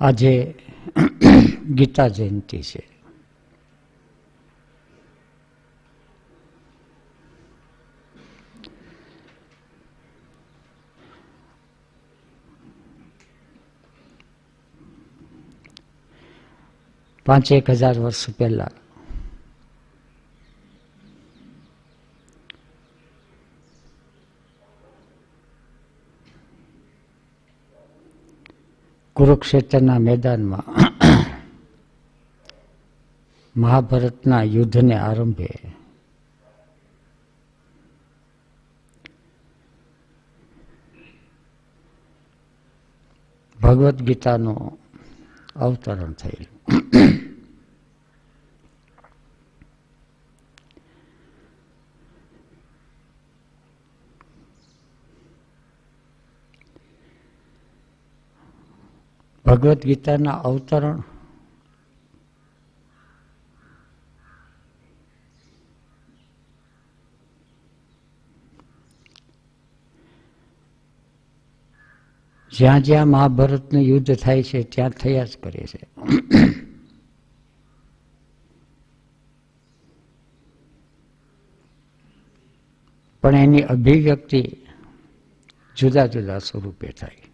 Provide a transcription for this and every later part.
આજે ગીતા જયંતિ છે. પાંચેક હજાર વર્ષ પહેલા કુરુક્ષેત્રના મેદાનમાં મહાભારતના યુદ્ધને આરંભે ભગવદ્ ગીતાનું અવતરણ થયેલું. ભગવદ્ ગીતાના અવતરણ જ્યાં જ્યાં મહાભારતનું યુદ્ધ થાય છે ત્યાં થયા જ કરે છે. પણ એની અભિવ્યક્તિ જુદા જુદા સ્વરૂપે થાય.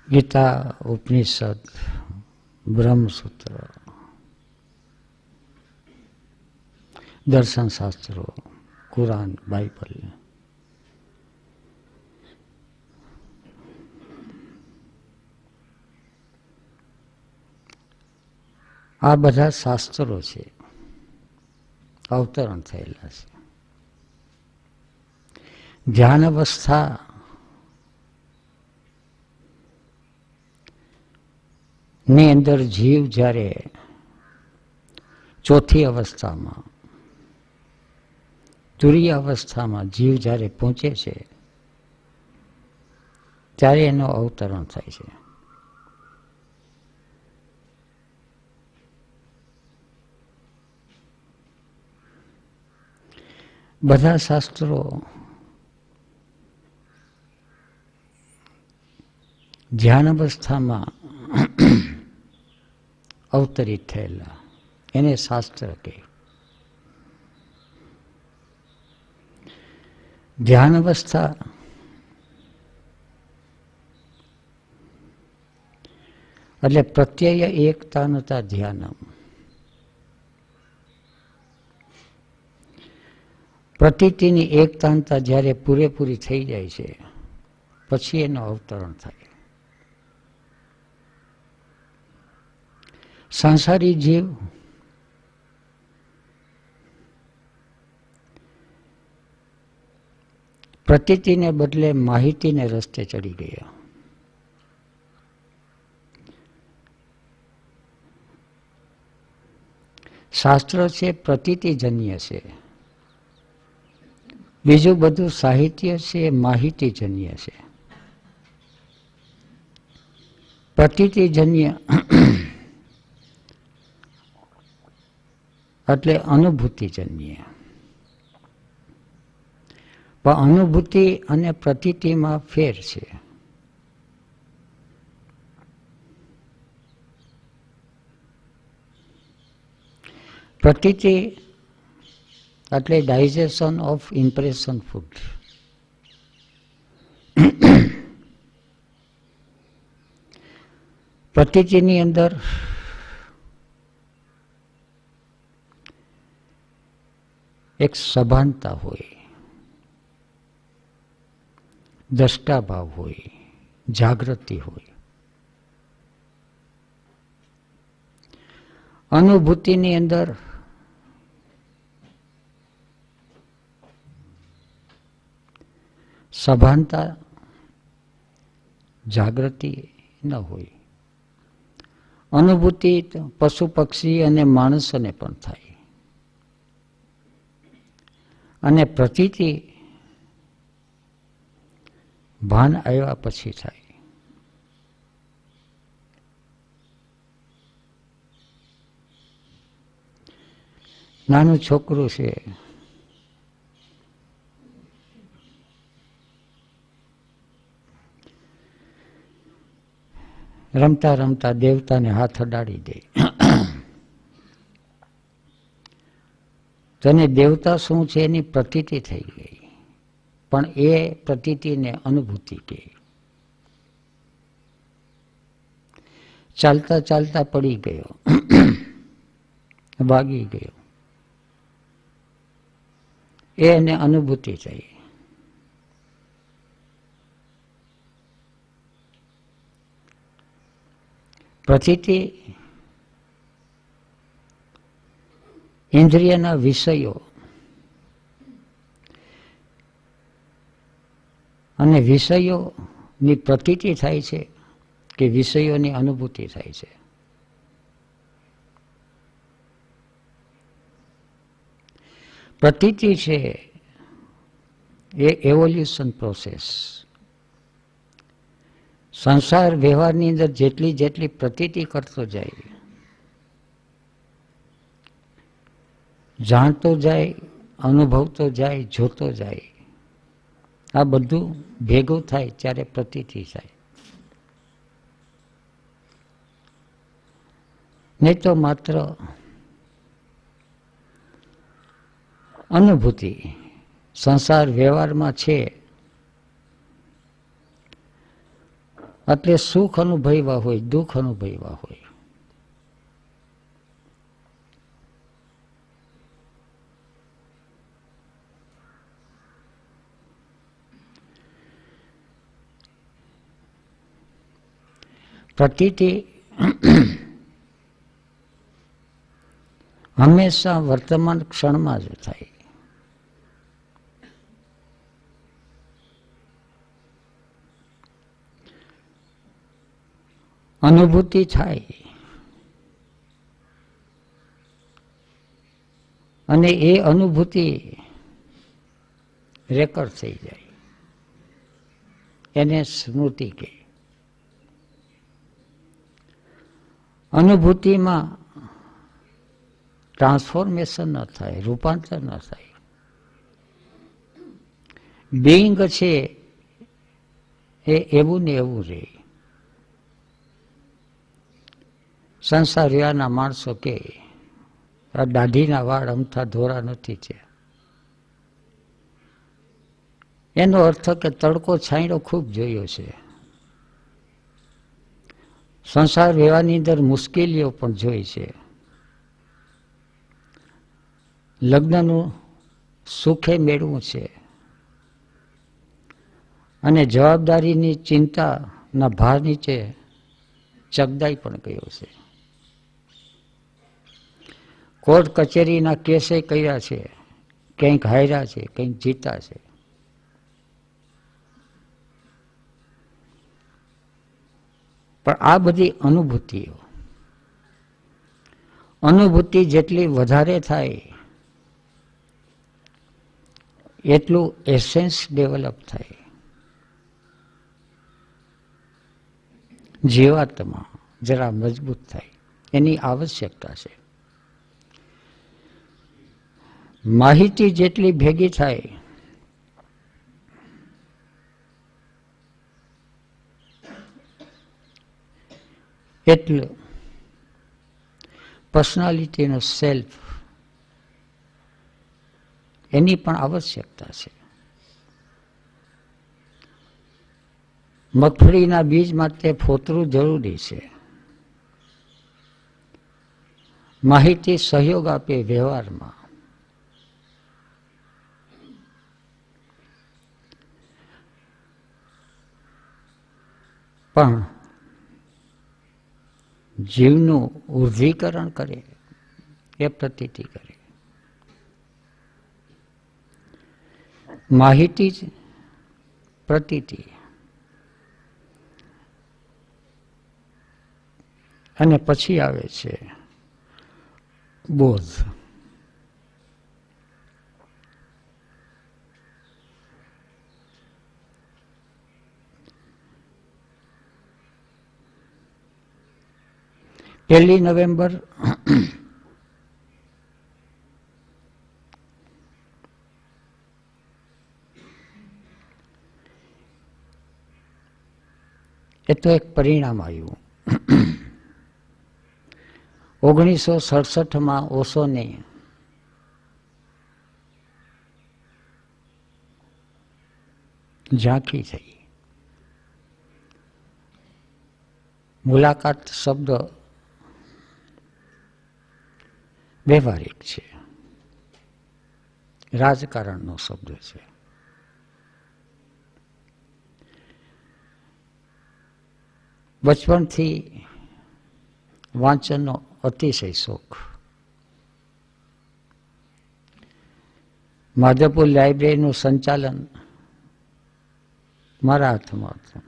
ગીતા, ઉપનિષદ, બ્રહ્મસૂત્ર, દર્શનશાસ્ત્રો, કુરાન, બાઇબલ, આ બધા શાસ્ત્રો છે, અવતરણ થયેલા છે. ધ્યાન અવસ્થા ની અંદર જીવ જ્યારે ચોથી અવસ્થામાં, તુરીય અવસ્થામાં જીવ જ્યારે પહોંચે છે ત્યારે એનું અવતરણ થાય છે. બધા શાસ્ત્રો ધ્યાન અવસ્થામાં અવતરિત થયેલા એને શાસ્ત્ર કહે. ધ્યાન અવસ્થા એટલે પ્રત્યય એકતાનતા ધ્યાનમ. પ્રતીતિની એકતાનતા જ્યારે પૂરેપૂરી થઈ જાય છે પછી એનું અવતરણ થાય. સંસારી જીવ પ્રતીતિને બદલે માહિતીને રસ્તે ચડી ગયા. શાસ્ત્ર છે પ્રતીતિજન્ય છે, બીજું બધું સાહિત્ય છે માહિતીજન્ય છે. પ્રતીતિજન્ય એટલે અનુભૂતિજન્ય. પણ અનુભૂતિ અને પ્રતીતિમાં ફેર છે. પ્રતીતિ એટલે ડાયજેશન ઓફ ઇમ્પ્રેશન ફૂડ. પ્રતીતિની અંદર એક સભાનતા હોય, દ્રષ્ટાભાવ હોય, જાગૃતિ હોય. અનુભૂતિની અંદર સભાનતા, જાગૃતિ ન હોય. અનુભૂતિ પશુ પક્ષી અને માણસોને પણ થાય, અને પ્રતીતિ ભાન આવ્યા પછી થાય. નાનું છોકરું છે, રમતા રમતા દેવતાને હાથ અડાડી દે. તને દેવતા શું છે એની પ્રતીતિ થઈ ગઈ, પણ એ પ્રતીતિને અનુભૂતિ કહે. ચાલતા ચાલતા પડી ગયો, ભાગી ગયો, એને અનુભૂતિ થઈ. પ્રતીતિ ઇન્દ્રિયના વિષયો અને વિષયોની પ્રતીતિ થાય છે કે વિષયોની અનુભૂતિ થાય છે. પ્રતીતિ છે એ એવોલ્યુશન પ્રોસેસ. સંસાર વ્યવહારની અંદર જેટલી જેટલી પ્રતીતિ કરતો જાય, જાણતો જાય, અનુભવતો જાય, જોતો જાય, આ બધું ભેગું થાય ત્યારે પ્રતીતિ થાય. નહીં તો માત્ર અનુભૂતિ. સંસાર વ્યવહારમાં છે એટલે સુખ અનુભવ્યા હોય, દુઃખ અનુભવ્યા હોય. પ્રતીતિ હંમેશા વર્તમાન ક્ષણમાં જ થાય. અનુભૂતિ થાય અને એ અનુભૂતિ રેકોર્ડ થઈ જાય, એને સ્મૃતિ કહે. અનુભૂતિમાં ટ્રાન્સફોર્મેશન ન થાય, રૂપાંતર ન થાય. બિંગ છે એ એવું ને એવું રહે. સંસાર વ્યવહારના માણસો કે આ દાઢીના વાળ અમથા ધોરા નથી છે, એનો અર્થ કે તડકો છાંયડો ખૂબ જોયો છે. સંસાર વ્યવહારની અંદર મુશ્કેલીઓ પણ જોઈ છે. લગ્નનું સુખે મેળવું છે અને જવાબદારીની ચિંતાના ભાર નીચે ચગદાઈ પણ ગયો છે. કોર્ટ કચેરીના કેસે કર્યા છે, કંઈક હાર્યા છે, કંઈક જીતા છે. પણ આ બધી અનુભૂતિઓ, અનુભૂતિ જેટલી વધારે થાય એટલું એસેન્સ ડેવલપ થાય. જીવાત્મા જરા મજબૂત થાય, એની આવશ્યકતા છે. માહિતી જેટલી ભેગી થાય એટલું પર્સનાલિટીનો સેલ્ફ, એની પણ આવશ્યકતા છે. મગફળીના બીજ માટે ફોતરું જરૂરી છે. માહિતી સહયોગ આપે વ્યવહારમાં. પણ જીવનું ઉર્ધ્વીકરણ કરે એ પ્રતીતિ કરે. માહિતી જ પ્રતીતિ અને પછી આવે છે બોધ. પહેલી નવેમ્બર એ તો એક પરિણામ આવ્યું. 1967 ઓશોને ઝાંખી થઈ. મુલાકાત શબ્દ વ્યવહારિક છે, રાજકારણનો શબ્દ છે. બચપણથી વાંચનનો અતિશય શોખ. માધવપુર લાઇબ્રેરીનું સંચાલન મારા હાથમાં હતું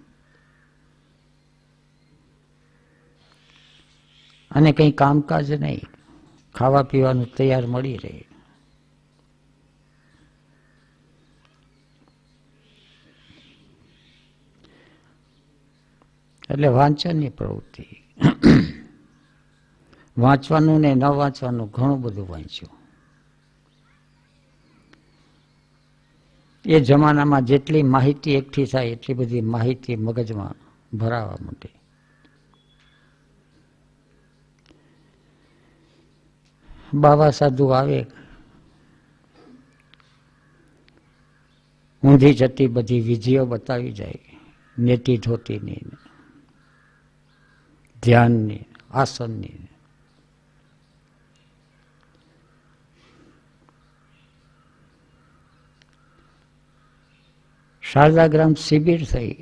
અને કંઈ કામકાજ નહીં, ખાવા પીવાનું તૈયાર મળી રહે. એટલે વાંચનની પ્રવૃત્તિ. વાંચવાનું ને ન વાંચવાનું ઘણું બધું વાંચ્યું. એ જમાનામાં જેટલી માહિતી એકઠી થાય એટલી બધી માહિતી મગજમાં ભરાવા માંડી. બાબા સાધુ આવે, ઊંધી જતી બધી વિધિઓ બતાવી જાય, નેતી ધોતીની, ધ્યાનની, આસનની. શારદાગ્રામ શિબિર થઈ.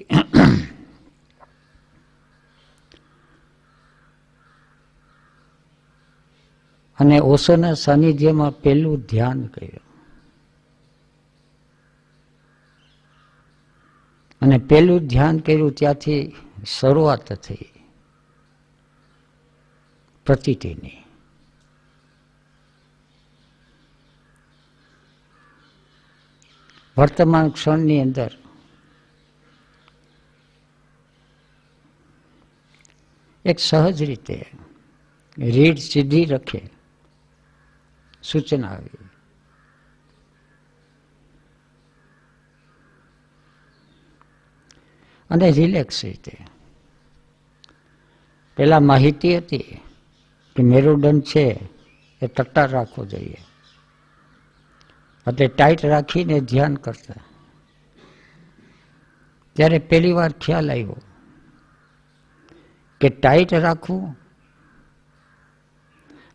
અને ઓશોના સાનિધ્યમાં પહેલું ધ્યાન કર્યું. અને પહેલું ધ્યાન કર્યું ત્યાંથી શરૂઆત થઈ પ્રતીતિની. વર્તમાન ક્ષણની અંદર એક સહજ રીતે રીઢ સીધી રખે સૂચના આવી. અને રિલેક્સ રીતે. પેલા માહિતી હતી કે મેરુદંડ છે એ તટ્ટાર રાખવો જોઈએ, એટલે ટાઈટ રાખીને ધ્યાન કરતા. ત્યારે પહેલી વાર ખ્યાલ આવ્યો કે ટાઈટ રાખવું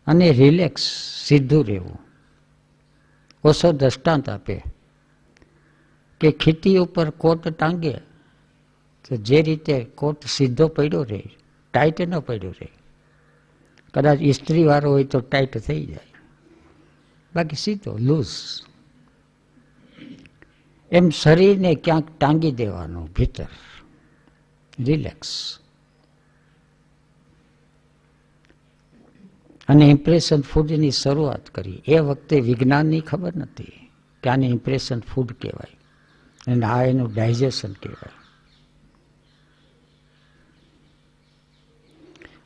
અને રિલેક્સ સીધું રહેવું. ઓશો દ્રષ્ટાંત આપે કે ખીતી ઉપર કોટ ટાંગે તો જે રીતે કોટ સીધો પડ્યો રહે, ટાઈટ ન પડ્યો રહે. કદાચ ઇસ્ત્રી વાળો હોય તો ટાઈટ થઈ જાય, બાકી સીધો લૂઝ. એમ શરીરને ક્યાંક ટાંગી દેવાનું ભીતર, રિલેક્સ. અને ઇમ્પ્રેશન ફૂડની શરૂઆત કરી. એ વખતે વિજ્ઞાનની ખબર નથી કે આને ઇમ્પ્રેશન ફૂડ કહેવાય અને આ એનું ડાયજેશન કહેવાય.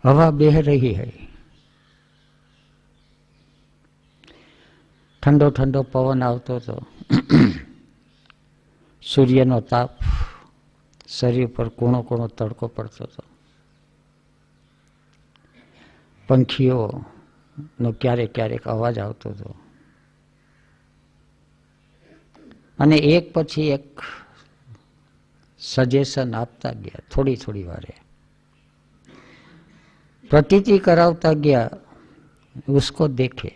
હવા બેહ રહી હૈ, ઠંડો ઠંડો પવન આવતો હતો, સૂર્યનો તાપ, શરીર પર કૂણો કૂણો તડકો પડતો હતો. પંખીઓનો ક્યારેક ક્યારેક અવાજ આવતો હતો. અને એક પછી એક સજેશન આપતા ગયા, થોડી થોડી વારે પ્રતીતિ કરાવતા ગયા. ઉસકો દેખે.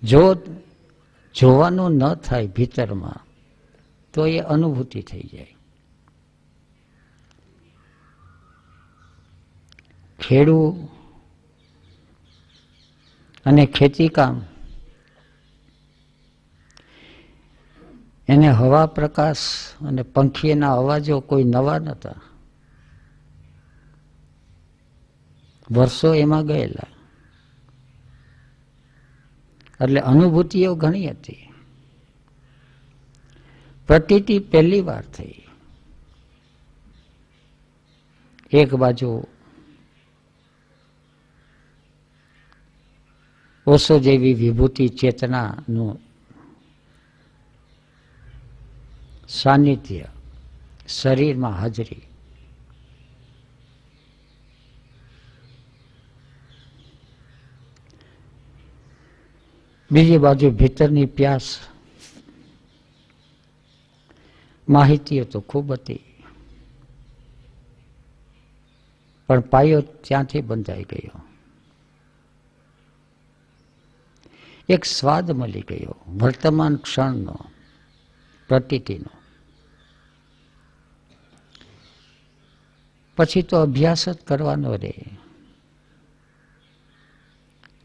જો જોવાનું ન થાય ભીતરમાં તો એ અનુભૂતિ થઈ જાય. ખેડૂ અને ખેતીકામ એને હવા, પ્રકાશ અને પંખીના અવાજો કોઈ નવા નહોતા. વર્ષો એમાં ગયેલા, એટલે અનુભૂતિઓ ઘણી હતી. પ્રતીતિ પહેલી વાર થઈ. એક બાજુ ઓશો જેવી વિભૂતિ ચેતનાનું સાનિધ્ય, શરીરમાં હાજરી. બીજી બાજુ ભીતરની પ્યાસ. માહિતીઓ તો ખૂબ હતી, પણ પાયો ત્યાંથી બંધાઈ ગયો. એક સ્વાદ મળી ગયો વર્તમાન ક્ષણનો, પ્રતીતિનો. પછી તો અભ્યાસ જ કરવાનો રહે.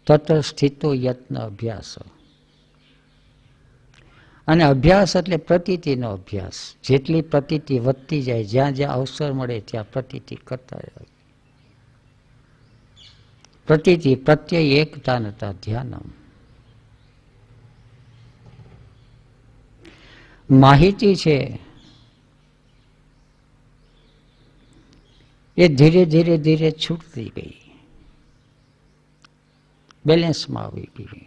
તત સ્થિતો યત્ન અભ્યાસ. અને અભ્યાસ એટલે પ્રતીતિનો અભ્યાસ. જેટલી પ્રતીતિ વધતી જાય, જ્યાં જ્યાં અવસર મળે ત્યાં પ્રતીતિ કરતા જાય. પ્રતીતિ પ્રત્યય એકતાનતા ધ્યાનમ. માહિતી છે એ ધીરે ધીરે ધીરે છૂટતી ગઈ, બેલેન્સમાં આવી ગઈ.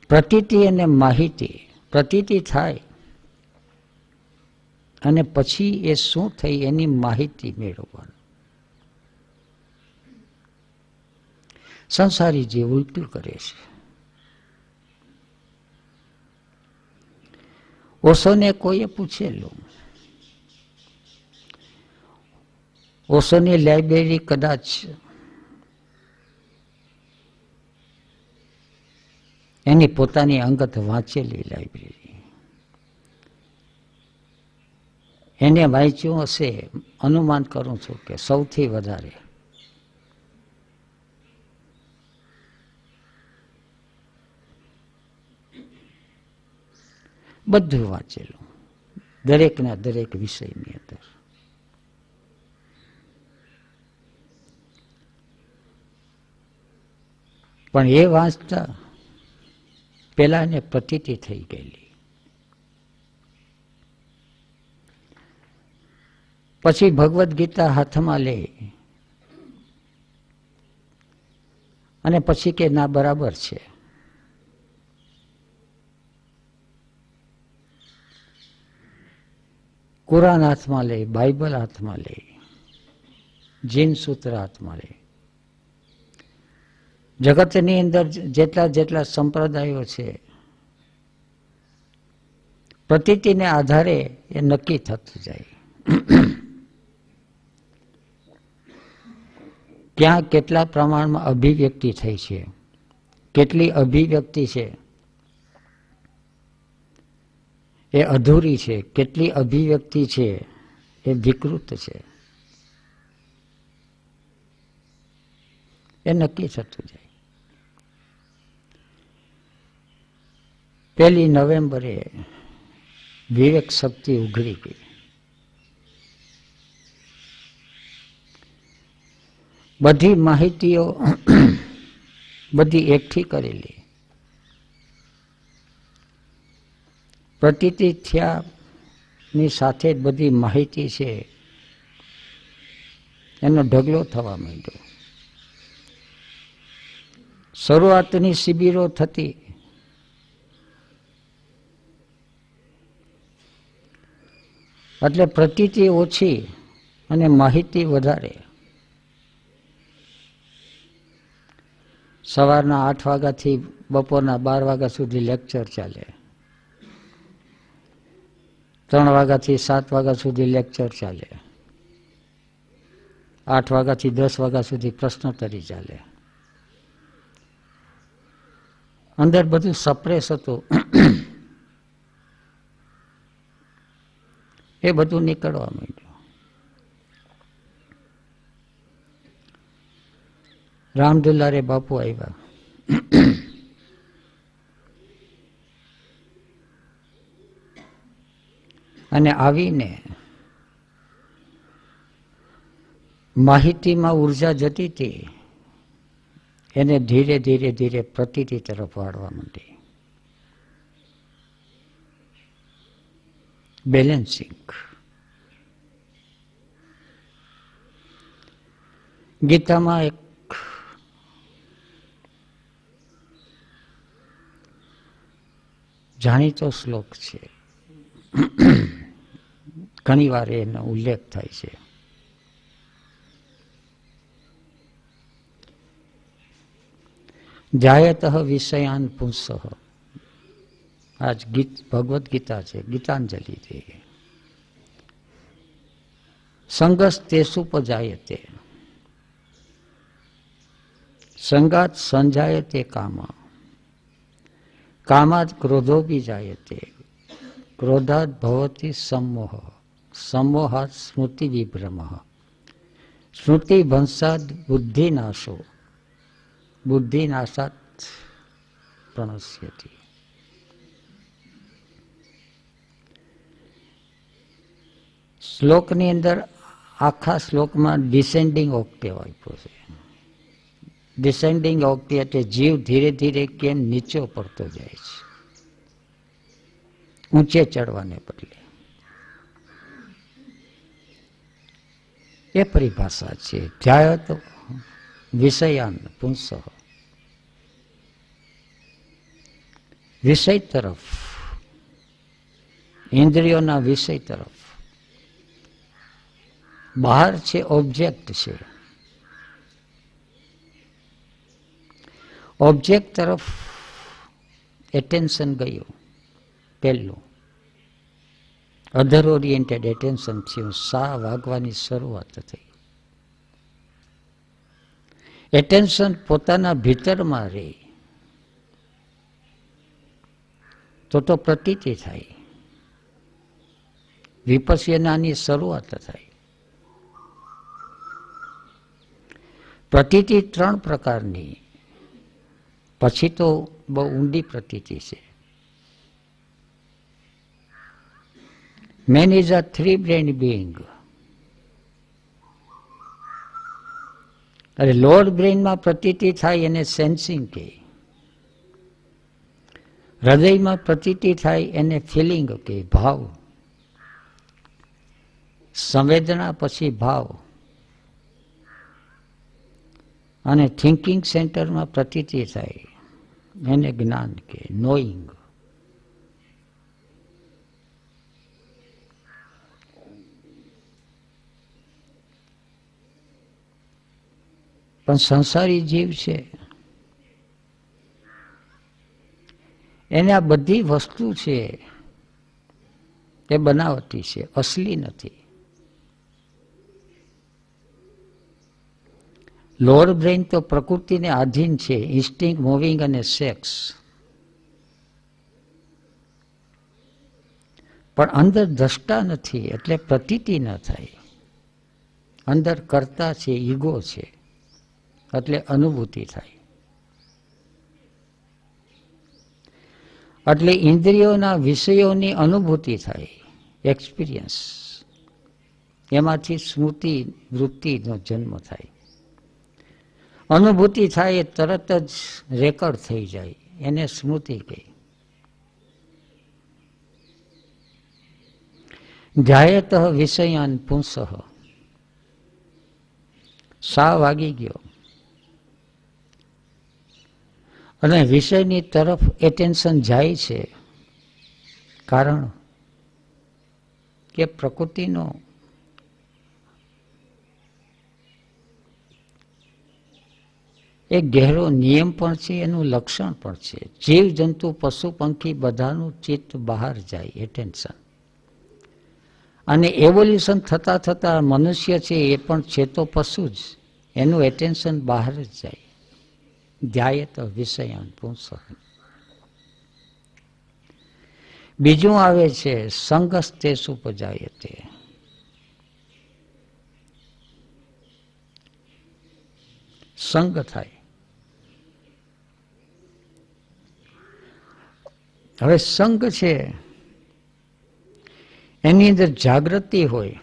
પ્રતીતિ અને માહિતી, પ્રતીતિ થાય અને પછી એ શું થઈ એની માહિતી મેળવવાની. સંસારી જે ઉલટું કરે છે. ઓશોને કોઈએ પૂછેલું, ઓશોની લાઇબ્રેરી કદાચ એની પોતાની અંગત વાંચેલી લાઇબ્રેરી, એને વાંચ્યું હશે, અનુમાન કરું છું કે સૌથી વધારે. બધું વાંચેલું, દરેકના દરેક વિષયની અંદર. પણ એ વાંચતા પેલા એને પ્રતીતિ થઈ ગયેલી. પછી ભગવદ્ ગીતા હાથમાં લે અને પછી કે ના બરાબર છે. કુરાન હાથમાં લે, બાઇબલ હાથમાં લે, જીન સૂત્ર હાથમાં લે. જગતની અંદર જેટલા જેટલા સંપ્રદાયો છે, પ્રતીતિને આધારે એ નક્કી થતું જાય. ક્યાં કેટલા પ્રમાણમાં અભિવ્યક્તિ થઈ છે, કેટલી અભિવ્યક્તિ છે એ અધૂરી છે, કેટલી અભિવ્યક્તિ છે એ વિકૃત છે, એ નક્કી થતું જાય. 1 નવેમ્બરે વિવેક શક્તિ ઉઘડી ગઈ. બધી માહિતીઓ બધી એકઠી કરેલી, પ્રતીતિ થયાની સાથે જ બધી માહિતી છે એનો ઢગલો થવા માંડ્યો. શરૂઆતની શિબિરો થતી, એટલે પ્રતીતિ ઓછી અને માહિતી વધારે. સવારના 8 વાગ્યાથી બપોરના 12 વાગ્યા સુધી લેક્ચર ચાલે, 3 વાગ્યાથી 7 વાગ્યા સુધી લેક્ચર ચાલે, 8 વાગ્યાથી 10 વાગ્યા સુધી પ્રશ્નોત્તરી ચાલે. અંદર બધું સપ્રેસ હતું, એ બધું નીકળવા માંડ્યું. રામદુલારે બાપુ આવ્યા. અને આવીને માહિતીમાં ઉર્જા જતી હતી એને ધીરે ધીરે ધીરે પ્રતીતિ તરફ વાળવા માંડી. બેલેન્સિંગ. ગીતામાં એક જાણીતો શ્લોક છે, ઘણી વાર એનો ઉલ્લેખ થાય છે. જાયત વિષયાન પુંસઃ. આજ ભગવદ્ ગીતા છે, ગીતાંજલિ છે. સંગસ તેસુપજાયતે, સંગાત સંજાયતે કામ, કામાદ ક્રોધો બીજાયતે, ક્રોધાદ ભવતી સમોહ, સમોહાત સ્મૃતિ વિભ્રમ, સ્મૃતિ ભંસાદ બુદ્ધિનાશો, બુદ્ધિનાશાત પ્રણશ્યતિ. શ્લોકની અંદર આખા શ્લોકમાં ડિસેન્ડિંગ ઓક્ટેવ આપ્યો છે. ડિસેન્ડિંગ ઓક્ટેવ એટલે જીવ ધીરે ધીરે કેમ નીચો પડતો જાય છે, ઊંચે ચડવાને બદલે. એ પરિભાષા છે. ધ્યાયત વિષયાન પુંસઃ, વિષય તરફ, ઇન્દ્રિયોના વિષય તરફ. બહાર છે ઓબ્જેક્ટ છે, ઓબ્જેક્ટ તરફ એટેન્શન ગયું પહેલું, અધર ઓરિએન્ટેડ એટેન્શન થયું, સા વાગવાની શરૂઆત થઈ. એટેન્શન પોતાના ભીતરમાં રહે તો પ્રતીતિ થાય, વિપશ્યનાની શરૂઆત થાય. પ્રતીતિ ત્રણ પ્રકારની, પછી તો બહુ ઊંડી પ્રતીતિ છે. Man is a three-brained being. અરે લોઅર બ્રેઇનમાં પ્રતીતિ થાય એને સેન્સિંગ કહે, હૃદયમાં પ્રતીતિ થાય એને ફિલિંગ કહે, ભાવ. સંવેદના પછી ભાવ, અને થિંકિંગ સેન્ટરમાં પ્રતીતિ થાય એને જ્ઞાન કહે, નોઈંગ. પણ સંસારી જીવ છે એને આ બધી વસ્તુ છે એ બનાવટી છે, અસલી નથી. લોઅર બ્રેઇન તો પ્રકૃતિને આધીન છે, ઇન્સ્ટિંક્ટ, મૂવિંગ અને સેક્સ. પણ અંદર દ્રષ્ટા નથી એટલે પ્રતીતિ ન થાય. અંદર કર્તા છે, ઈગો છે, એટલે અનુભૂતિ થાય. એટલે ઇન્દ્રિયોના વિષયોની અનુભૂતિ થાય, એક્સપિરિયન્સ. એમાંથી સ્મૃતિ વૃત્તિનો જન્મ થાય. અનુભૂતિ થાય એ તરત જ રેકર્ડ થઈ જાય, એને સ્મૃતિ કહે. ધ્યાયત વિષયાન પુંસઃ, સા વાગી ગયો અને વિષયની તરફ એટેન્શન જાય છે. કારણ કે પ્રકૃતિનો એક ગહેરો નિયમ પણ છે, એનું લક્ષણ પણ છે. જીવ જંતુ પશુ પંખી બધાનું ચિત્ત બહાર જાય, એટેન્શન. અને એવોલ્યુશન થતા થતા મનુષ્ય છે એ પણ છે તો પશુ જ, એનું એટેન્શન બહાર જ જાય. ધ્યાયત વિષયાન પુંસઃ. બીજું આવે છે સંગસ્તે સુપજાયતે. સંગ થાય. હવે સંગ છે એની અંદર જાગૃતિ હોય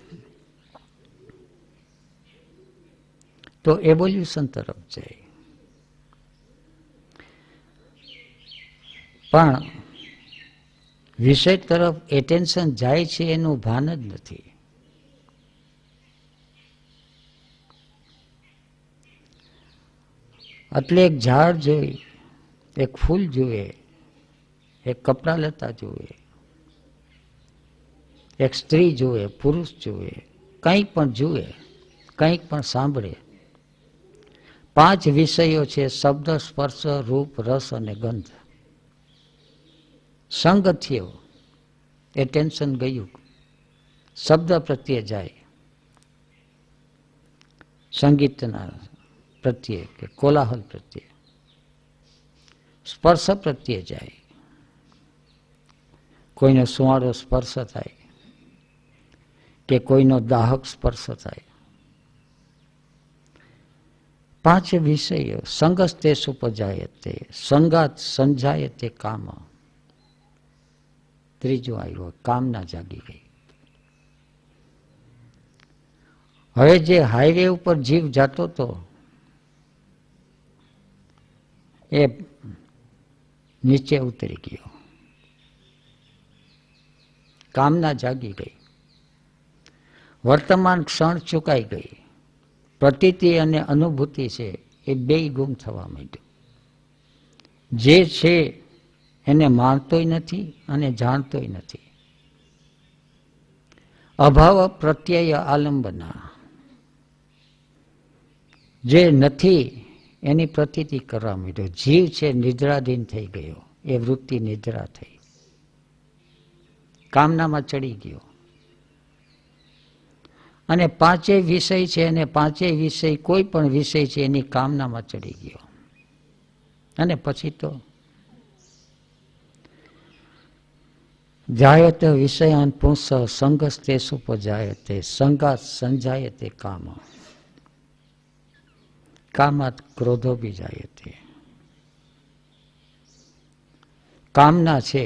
તો એવોલ્યુશન તરફ જાય. પણ વિષય તરફ એટેન્શન જાય છે એનું ભાન જ નથી. એટલે એક ઝાડ જોઈ, એક ફૂલ જુએ, એક કપડા લતા જુએ, એક સ્ત્રી જુએ, પુરુષ જુએ, કંઈક પણ જુએ, કંઈક પણ સાંભળે, પાંચ વિષયો છે: શબ્દ, સ્પર્શ, રૂપ, રસ અને ગંધ. સંગ થયો, એ ટેન્શન ગયું. શબ્દ પ્રત્યે જાય, સંગીતના પ્રત્યે કે કોલાહલ પ્રત્યે. સ્પર્શ પ્રત્યે જાય, કોઈનો સુવાળો સ્પર્શ થાય કે કોઈનો દાહક સ્પર્શ થાય. પાંચ વિષયો. સંગસ્તે સુપજાયતે, સંગાત સંજાયતે કામ. ત્રીજું આવ્યું, કામના જાગી ગઈ. હવે જે હાઈવે ઉપર જીવ જાતો હતો એ નીચે ઉતરી ગયો. કામના જાગી ગઈ. વર્તમાન ક્ષણ ચૂકાઈ ગઈ. પ્રતીતિ અને અનુભૂતિ છે એ બેય ગુમ થવા માંડ્યું. જે છે એને માનતોય નથી અને જાણતોય નથી. અભાવ પ્રત્યય આલંબના. જે નથી એની પ્રતીતિ કરવા માંડ્યો. જીવ છે નિદ્રાધીન થઈ ગયો. એ વૃત્તિ નિદ્રા થઈ, કામનામાં ચડી ગયો. અને પાંચેય વિષય છે અને પાંચેય વિષય કોઈ પણ વિષય છે એની કામનામાં ચડી ગયો. અને પછી તો જાયત વિષયાન પુંસ સંગસ્તે સુપજાયતે, સંગાત સંજાયતે કામ. કામાત ક્રોધો બી જાયતે. કામના છે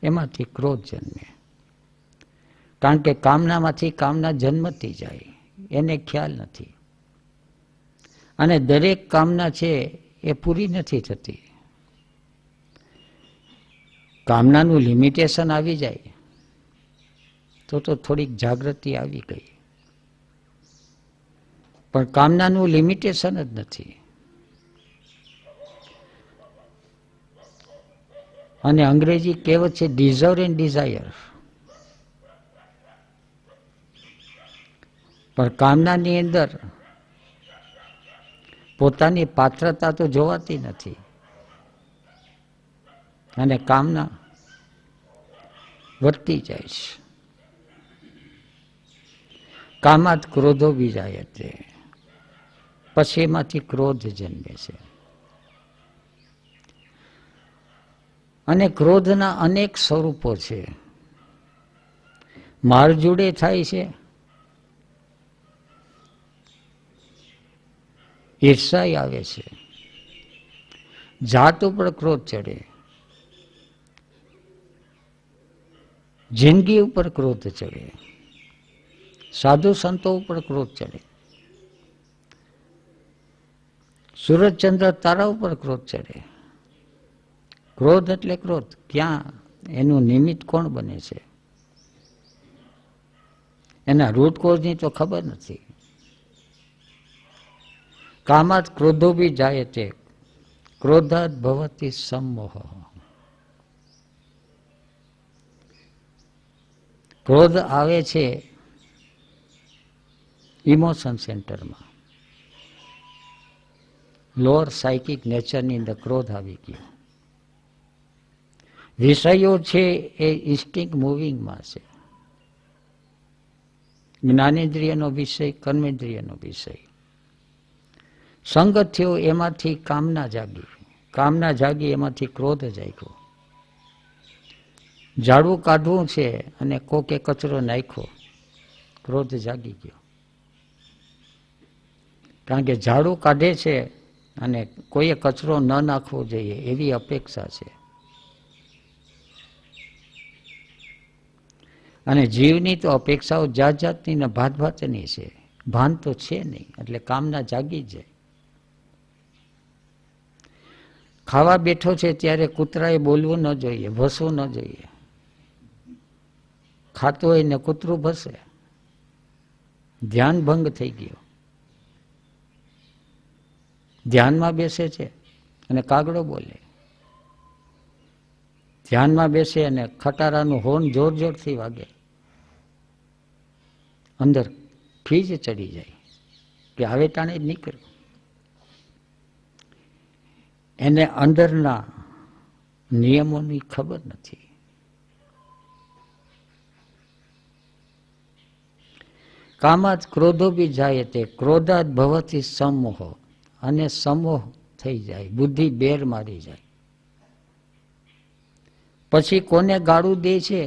એમાંથી ક્રોધ જન્મે. કારણ કે કામનામાંથી કામના જન્મતી જાય, એને ખ્યાલ નથી. અને દરેક કામના છે એ પૂરી નથી થતી. કામનાનું લિમિટેશન આવી જાય તો થોડીક જાગૃતિ આવી ગઈ. પણ કામનાનું લિમિટેશન જ નથી. અને અંગ્રેજી કહેવત છે ડિઝર્વ એન્ડ ડિઝાયર. પણ કામનાની અંદર પોતાની પાત્રતા તો જોવાતી નથી. અને કામના વધતી જાય છે. કામાત ક્રોધો બી જાય તે. પછી એમાંથી ક્રોધ જન્મે છે. અને ક્રોધના અનેક સ્વરૂપો છે. મારજુડે થાય છે, ઈર્ષાય આવે છે, જાત ઉપર ક્રોધ ચડે, જિંદગી ઉપર ક્રોધ ચડે, સાધુ સંતો ઉપર ક્રોધ ચડે, સૂરજચંદ્ર તારા ઉપર ક્રોધ ચડે. ક્રોધ એટલે ક્રોધ. ક્યાં એનું નિમિત્ત કોણ બને છે એના રૂટ કોઝની તો ખબર નથી. કામાત ક્રોધો બી જાય તે, ક્રોધાત ભવતી સમોહ. ક્રોધ આવે છે ઇમોશન સેન્ટરમાં. લોઅર સાયકિક નેચરની અંદર ક્રોધ આવી ગયો. વિષયો છે એ ઇન્સ્ટિંક્ટ મૂવિંગમાં છે. જ્ઞાનેન્દ્રિયનો વિષય, કર્મેન્દ્રિયનો વિષય. સંગ થયો એમાંથી કામના જાગી. કામના જાગી એમાંથી ક્રોધ જાગ્યો. ઝાડવું કાઢવું છે અને કોકે કચરો નાખ્યો, ક્રોધ જાગી ગયો. કારણ કે ઝાડુ કાઢે છે અને કોઈએ કચરો ન નાખવો જોઈએ એવી અપેક્ષા છે. અને જીવની તો અપેક્ષાઓ જાત જાતની ને ભાત ભાતની છે. ભાન તો છે નહીં, એટલે કામના જાગી જાય. ખાવા બેઠો છે ત્યારે કૂતરાએ બોલવું ન જોઈએ, ભસવું ન જોઈએ. ખાતું હોય ને કૂતરું ભસે, ધ્યાન ભંગ થઈ ગયો. ધ્યાનમાં બેસે છે અને કાગડો બોલે. ધ્યાનમાં બેસે અને ખટારાનું હોર્ન જોર જોરથી વાગે. અંદર ખીજ ચડી જાય કે આવે ટાણે જ નીકળ્યો. એને અંદરના નિયમોની ખબર નથી. કામાત ક્રોધો બી જાય તે ક્રોધાત ભવતી સમોહ, અને સમોહ થઈ જાય, બુદ્ધિ બેર મારી જાય. પછી કોને ગાળું દે છે,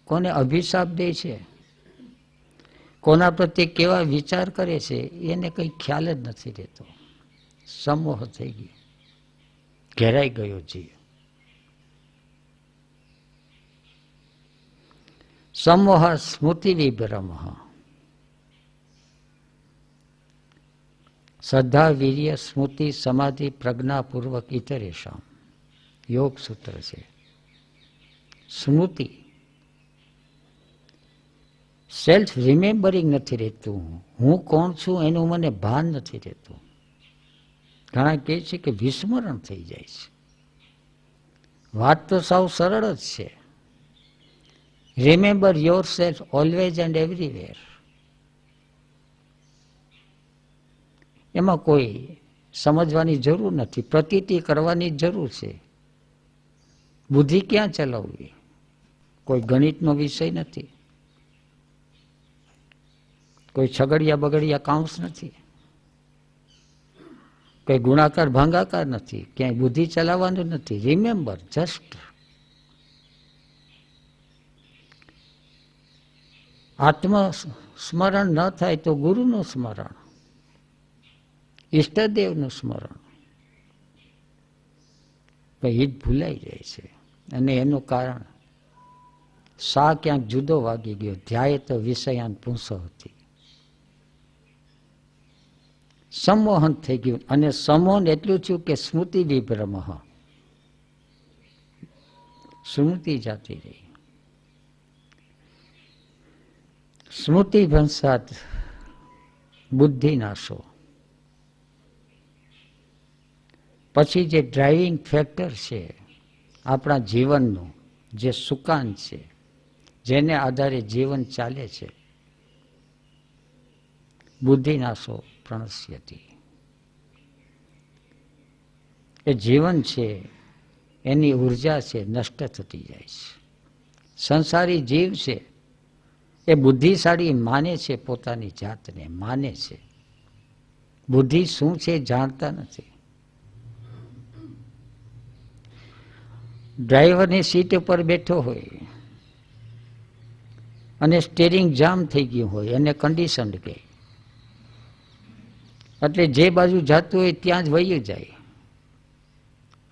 કોને અભિશાપ દે છે, કોના પ્રત્યે કેવા વિચાર કરે છે, એને કંઈ ખ્યાલ જ નથી રહેતો. સમોહ થઈ ગયો, ઘેરાઈ ગયો જીવ. સમોહ સ્મૃતિ વિભ્રમ, શ્રદ્ધા વીર્ય સ્મૃતિ સમાધિ પ્રજ્ઞાપૂર્વક ઇતરેશામ, યોગ સૂત્ર છે. સ્મૃતિ, સેલ્ફ રિમેમ્બરિંગ નથી રહેતું. હું કોણ છું એનું મને ભાન નથી રહેતું. ઘણા કહે છે કે વિસ્મરણ થઈ જાય છે. વાત તો સાવ સરળ જ છે. Remember your self always and everywhere. એમાં કોઈ સમજવાની જરૂર નથી, પ્રતીતિ કરવાની જરૂર છે. બુદ્ધિ ક્યાં ચલાવવી? કોઈ ગણિતનો વિષય નથી, કોઈ છગડિયા બગડિયા કાઉન્સ નથી, કોઈ ગુણાકાર ભાંગાકાર નથી, ક્યાંય બુદ્ધિ ચલાવવાનું નથી. Remember just. આત્મ સ્મરણ ન થાય તો ગુરુનું સ્મરણ, ઈષ્ટદેવનું સ્મરણ, એ જ ભૂલાઈ જાય છે. અને એનું કારણ સા ક્યાંક જુદો વાગી ગયો. ધ્યાય તો વિષયાન પૂંસો હતી, સંમોહન થઈ ગયું. અને સંમોહન એટલું થયું કે સ્મૃતિ વિભ્રમ, સ્મૃતિ જાતી રહી. સ્મૃતિ ભ્રંશાત બુદ્ધિ નાશો. પછી જે ડ્રાઇવિંગ ફેક્ટર છે આપણા જીવનનું, જે સુકાન છે, જેને આધારે જીવન ચાલે છે, બુદ્ધિ નાશો પ્રણશ્યતિ. એ જીવન છે, એની ઉર્જા છે, નષ્ટ થતી જાય છે. સંસારી જીવ છે એ બુદ્ધિશાળી માને છે, પોતાની જાતને માને છે. બુદ્ધિ શું છે જાણતા નથી. ડ્રાઈવરની સીટ ઉપર બેઠો હોય અને સ્ટેરિંગ જામ થઈ ગયું હોય, એને કન્ડિશન કહે. એટલે જે બાજુ જતું હોય ત્યાં જ વયું જાય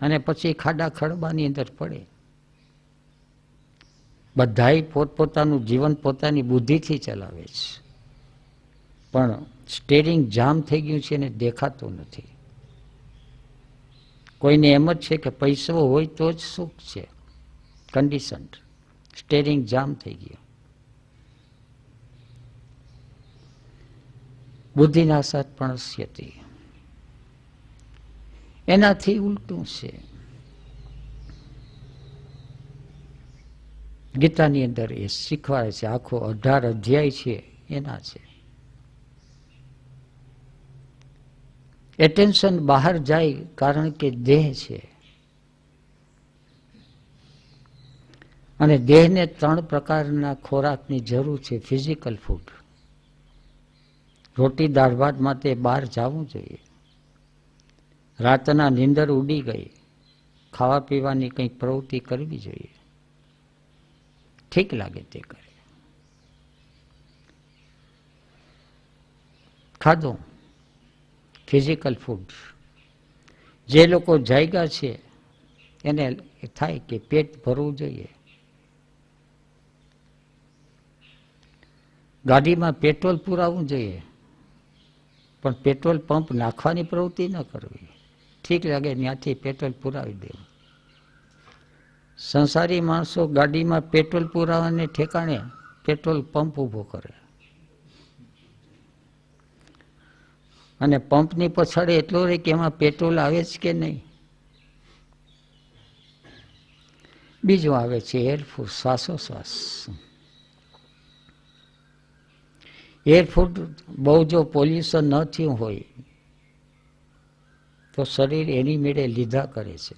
અને પછી ખાડા ખડબાની અંદર પડે. બધાય પોતપોતાનું જીવન પોતાની બુદ્ધિથી ચલાવે છે, પણ સ્ટેરિંગ જામ થઈ ગયું છે એને દેખાતું નથી. કોઈને એમ જ છે કે પૈસો હોય તો જ સુખ છે. કન્ડિશન, સ્ટેરિંગ જામ થઈ ગયો. બુદ્ધિનાશાત પ્રણશ્યતિ. એનાથી ઉલટું છે. ગીતાની અંદર એ શીખવાડે છે. આખો 18 અધ્યાય છે એના છે. એટેન્શન બહાર જાય કારણ કે દેહ છે, અને દેહને 3 પ્રકારના ખોરાકની જરૂર છે. ફિઝિકલ ફૂડ, રોટી દાળ ભાત માટે બહાર જવું જોઈએ. રાતના નીંદર ઉડી ગઈ, ખાવા પીવાની કંઈક પ્રવૃત્તિ કરવી જોઈએ. ઠીક લાગે તે કરે. ખાધું ફિઝિકલ ફૂડ. જે લોકો જાગ્યા છે એને થાય કે પેટ ભરવું જોઈએ. ગાડીમાં પેટ્રોલ પુરાવવું જોઈએ, પણ પેટ્રોલ પંપ નાખવાની પ્રવૃત્તિ ન કરવી. ઠીક લાગે ત્યાંથી પેટ્રોલ પુરાવી દેવું. સંસારી માણસો ગાડીમાં પેટ્રોલ પુરાવાને ઠેકાણે પેટ્રોલ પંપ ઊભો કરે, અને પંપની પછાડે એટલો રહે કે એમાં પેટ્રોલ આવે જ કે નહીં. બીજું આવે છે એરફોર્સ, શ્વાસોશ્વાસ. એર ફૂડ બહુ જો પોલ્યુશન ન થયું હોય તો શરીર એની મેળે લીધા કરે છે.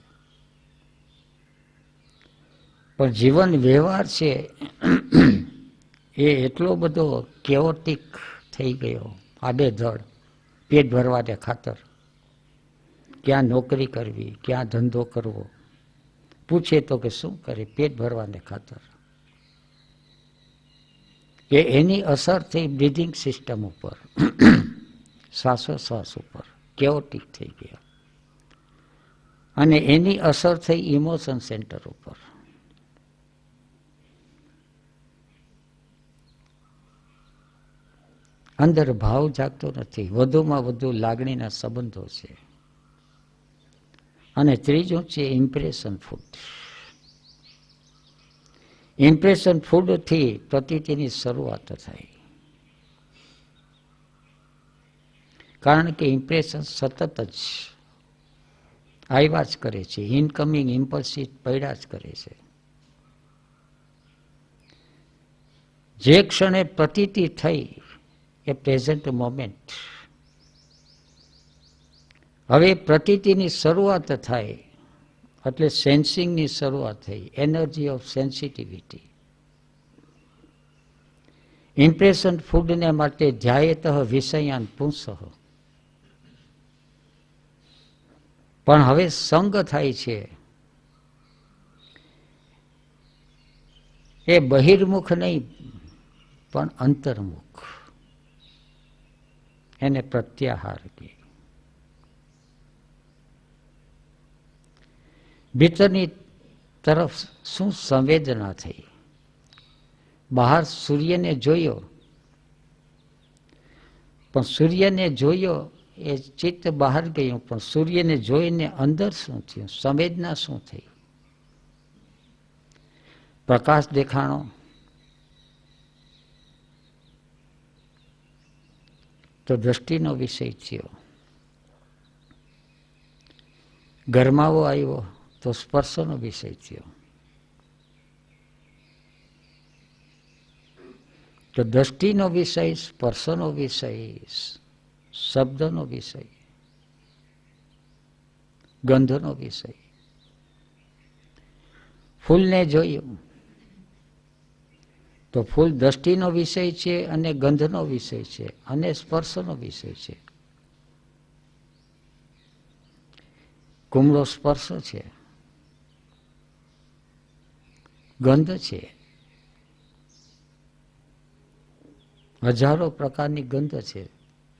પણ જીવન વ્યવહાર છે એ એટલો બધો કેઓટિક થઈ ગયો, આડેધડ, પેટ ભરવાને ખાતર. ક્યાં નોકરી કરવી, ક્યાં ધંધો કરવો, પૂછે તો કે શું કરે, પેટ ભરવાને ખાતર. કે એની અસર થઈ બ્રીધિંગ સિસ્ટમ ઉપર, શ્વાસોશ્વાસ ઉપર, કેઓટિક થઈ ગયા. અને એની અસર થઈ ઇમોશન સેન્ટર ઉપર. અંદર ભાવ જાગતો નથી, વધુમાં વધુ લાગણીના સંબંધો છે. અને ત્રીજું છે ઇમ્પ્રેશન ફૂડ. ઇમ્પ્રેશન ફૂડથી પ્રતીતિની શરૂઆત થાય. કારણ કે ઇમ્પ્રેશન સતત જ આવ્યા જ કરે છે, ઇનકમિંગ ઇમ્પલ્સિવ પડ્યા જ કરે છે. જે ક્ષણે પ્રતીતિ થઈ એ પ્રેઝન્ટ મોમેન્ટ. હવે પ્રતીતિની શરૂઆત થાય એટલે સેન્સિંગની શરૂઆત થઈ, એનર્જી ઓફ સેન્સિટિવિટી. ઇમ્પ્રેશન ફૂડને માટે ધ્યાયતઃ વિષયાન પુંસઃ. પણ હવે સંગ થાય છે એ બહિર્મુખ નહીં પણ અંતર્મુખ. એને પ્રત્યાહાર કહે. ભીતરની તરફ શું સંવેદના થઈ. બહાર સૂર્યને જોયો, પણ સૂર્યને જોયો એ ચિત્ત બહાર ગયું, પણ સૂર્યને જોઈને અંદર શું થયું, સંવેદના શું થઈ. પ્રકાશ દેખાણો, તો દ્રષ્ટિનો વિષય થયો. ગરમાવો આવ્યો તો સ્પર્શનો વિષય થયો. તો દ્રષ્ટિનો વિષય, સ્પર્શનો વિષય, શબ્દનો વિષય, ગંધનો વિષય. ફૂલને જોયું તો ફૂલ દ્રષ્ટિનો વિષય છે અને ગંધનો વિષય છે અને સ્પર્શનો વિષય છે. કુમળો સ્પર્શ છે, ગંધ છે. હજારો પ્રકારની ગંધ છે,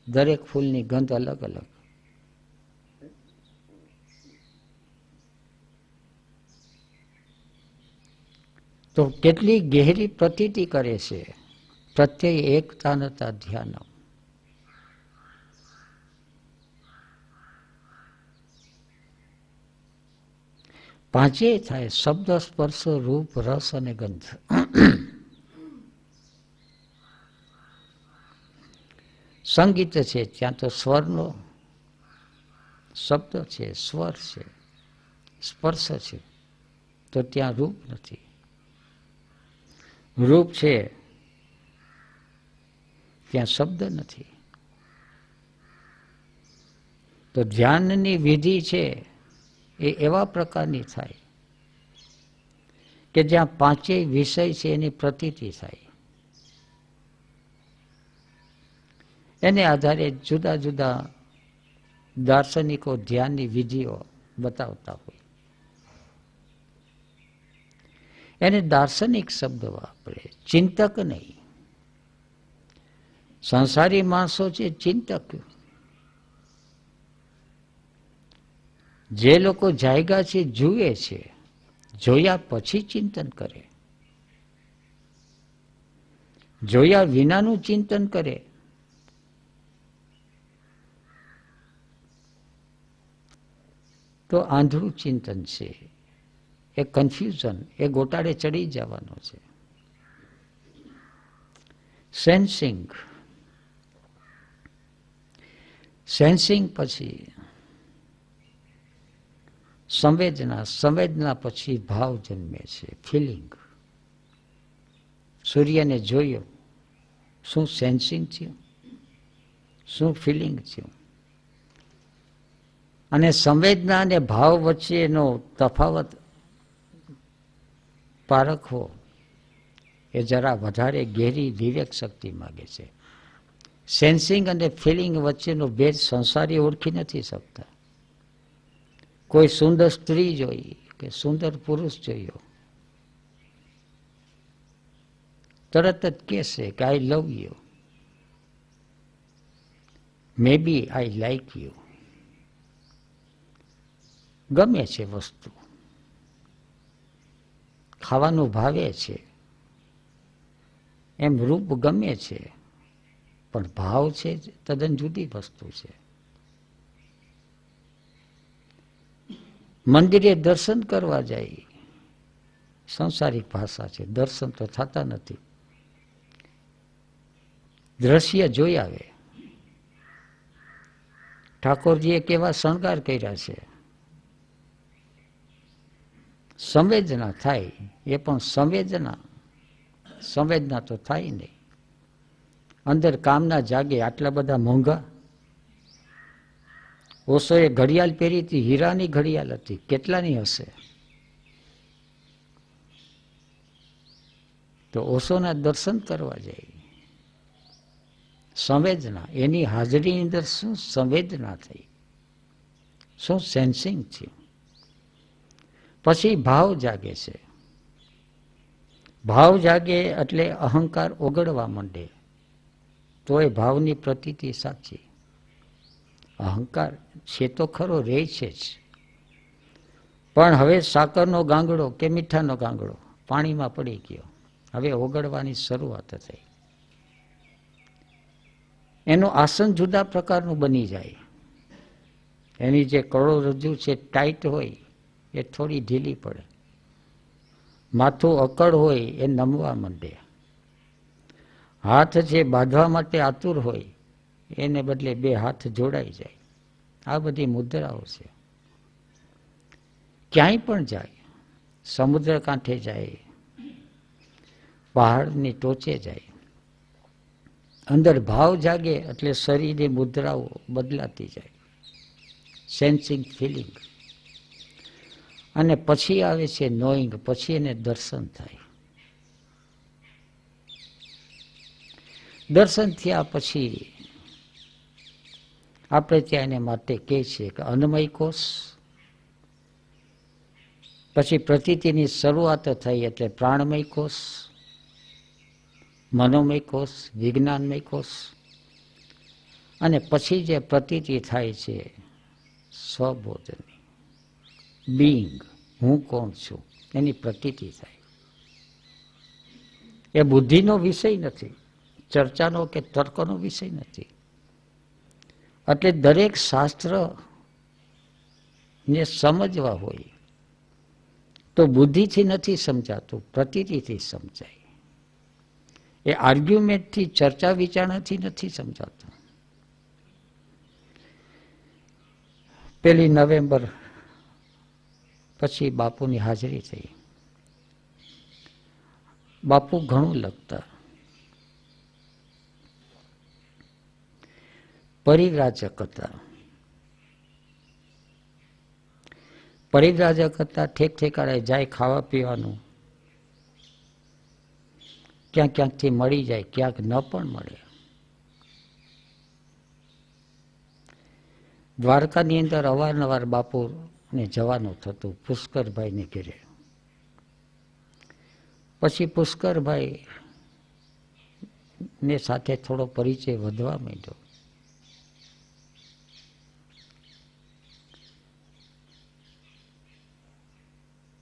દરેક ફૂલની ગંધ અલગ અલગ. તો કેટલી ગહેરી પ્રતીતિ કરે છે. પ્રત્યય એકતા નતા ધ્યાન. પાંચેય થાય, શબ્દ, સ્પર્શ, રૂપ, રસ અને ગંધ. સંગીત છે ત્યાં તો સ્વરનો શબ્દ છે, સ્વર છે. સ્પર્શ છે તો ત્યાં રૂપ નથી. રૂપ છે ત્યાં શબ્દ નથી. તો ધ્યાનની વિધિ છે એ એવા પ્રકારની થાય કે જ્યાં પાંચેય વિષય છે એની પ્રતીતિ થાય. એને આધારે જુદા જુદા દાર્શનિકો ધ્યાનની વિધિઓ બતાવતા હોય. એને દાર્શનિક શબ્દ વાપરે, ચિંતક નહીં. સંસારી માણસો છે ચિંતક. જે લોકો જાયગા છે જુએ છે, જોયા પછી ચિંતન કરે. જોયા વિનાનું ચિંતન કરે તો આંધળું ચિંતન છે. એ કન્ફ્યુઝન, એ ગોટાળે ચડી જવાનો છે. સેન્સિંગ. સેન્સિંગ પછી સંવેદના, સંવેદના પછી ભાવ જન્મે છે, ફિલિંગ. સૂર્યને જોયો, શું સેન્સિંગ થયું, શું ફિલિંગ થયું. અને સંવેદના અને ભાવ વચ્ચેનો તફાવત પારખવો એ જરા વધારે ગહેરી વિવેક શક્તિ માગે છે. સેન્સિંગ અને ફિલિંગ વચ્ચેનો ભેદ સંસારી ઓળખી નથી શકતા. કોઈ સુંદર સ્ત્રી જોઈ કે સુંદર પુરુષ જોયો, તરત જ કહેશે કે I love you, may be I like you. ગમે છે વસ્તુ, ખાવાનું ભાવે છે, એમ રૂપ ગમે છે, પણ ભાવ છે તદ્દન જુદી વસ્તુ છે. મંદિરે દર્શન કરવા જાય, સંસારિક ભાષા છે, દર્શન તો થતા નથી. દ્રશ્ય જોઈ આવે, ઠાકોરજીએ કેવા શણગાર કર્યા છે, સંવેદના થાય. એ પણ સંવેદના તો થાય નહીં. અંદર કામના જાગે. આટલા બધા મોંઘા. ઓશોએ ઘડિયાળ પહેરી હતી, હીરાની ઘડિયાળ હતી, કેટલાની હશે? તો ઓશોના દર્શન કરવા જાય. સંવેદના, એની હાજરીની અંદર શું સંવેદના થઈ, શું સેન્સિંગ થયું. પછી ભાવ જાગે છે. ભાવ જાગે એટલે અહંકાર ઓગળવા માંડે, તો એ ભાવની પ્રતીતિ સાચી. અહંકાર છે તો ખરો, રહે છે જ, પણ હવે સાકરનો ગાંગડો કે મીઠાનો ગાંગડો પાણીમાં પડી ગયો, હવે ઓગળવાની શરૂઆત થઈ. એનું આસન જુદા પ્રકારનું બની જાય. એની જે કરોડરજ્જુ છે ટાઈટ હોય એ થોડી ઢીલી પડે. માથું અકડ હોય એ નમવા માંડે. હાથ જે બાંધવા માટે આતુર હોય એને બદલે બે હાથ જોડાઈ જાય. આ બધી મુદ્રાઓ છે. ક્યાંય પણ જાય, સમુદ્ર કાંઠે જાય, પહાડની ટોચે જાય, અંદર ભાવ જાગે એટલે શરીરની મુદ્રાઓ બદલાતી જાય. Sensing, feeling. અને પછી આવે છે નોઈંગ, પછી એને દર્શન થાય. દર્શન થયા પછી આપણે ત્યાં એને માટે કહે છે કે અન્નમય કોષ, પછી પ્રતીતિની શરૂઆત થઈ એટલે પ્રાણમય કોષ, મનોમય કોષ, વિજ્ઞાનમય કોષ, અને પછી જે પ્રતીતિ થાય છે સ્વબોધની, બીઈંગ, હું કોણ છું, એની પ્રતીતિ થાય. એ બુદ્ધિનો વિષય નથી, ચર્ચાનો કે તર્કનો વિષય નથી. એટલે દરેક શાસ્ત્ર ને સમજવા હોય તો બુદ્ધિથી નથી સમજાતું, પ્રતીતિથી સમજાય. એ આર્ગ્યુમેન્ટથી, ચર્ચા વિચારણાથી નથી સમજાતું. 1 નવેમ્બર પછી બાપુની હાજરી થઈ. બાપુ ઘણું લખતા. પરિવ્રાજક હતા. પરિવ્રાજક હતા, ઠેક ઠેકાળે જાય, ખાવા પીવાનું ક્યાંક ક્યાંકથી મળી જાય, ક્યાંક ન પણ મળે. દ્વારકાની અંદર અવારનવાર બાપુને જવાનું થતું, પુષ્કરભાઈને ઘેરે. પછી પુષ્કરભાઈ ને સાથે થોડો પરિચય વધવા માંડ્યો.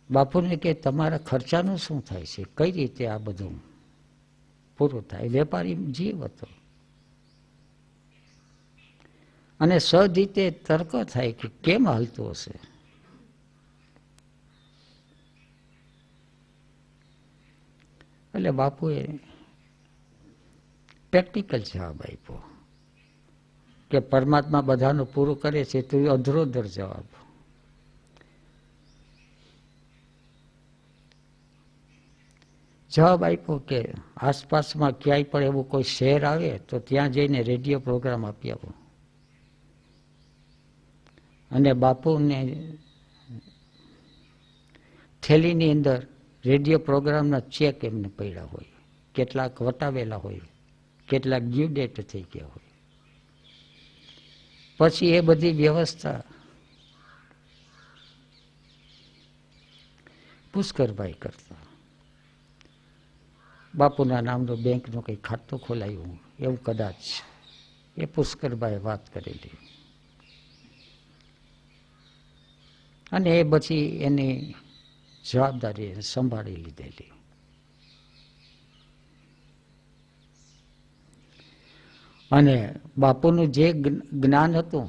બાપુને કે તમારા ખર્ચાનું શું થાય છે, કઈ રીતે આ બધું પૂરું થાય? વેપારી જીવ હતો અને સહજ રીતે તર્ક થાય કે કેમ હાલતું હશે. એટલે બાપુએ પ્રેક્ટિકલ જવાબ આપ્યો કે પરમાત્મા બધાનું પૂરું કરે છે, તો એ અધરોધર જવાબ. જવાબ આપ્યો કે આસપાસમાં ક્યાંય પણ એવું કોઈ શહેર આવે તો ત્યાં જઈને રેડિયો પ્રોગ્રામ આપી આવો. અને બાપુને થેલીની અંદર રેડિયો પ્રોગ્રામના ચેક એમને પડ્યા હોય, કેટલાક વટાવેલા હોય, કેટલાક ડ્યુ ડેટ થઈ ગયા હોય. પછી એ બધી વ્યવસ્થા પુષ્કરભાઈ કરતા. બાપુના નામનું બેંકનું કંઈ ખાતું ખોલાયું એવું કદાચ એ પુષ્કરભાઈએ વાત કરેલી. અને એ પછી એની જવાબદારી સંભાળી લીધેલી. અને બાપુનું જે જ્ઞાન હતું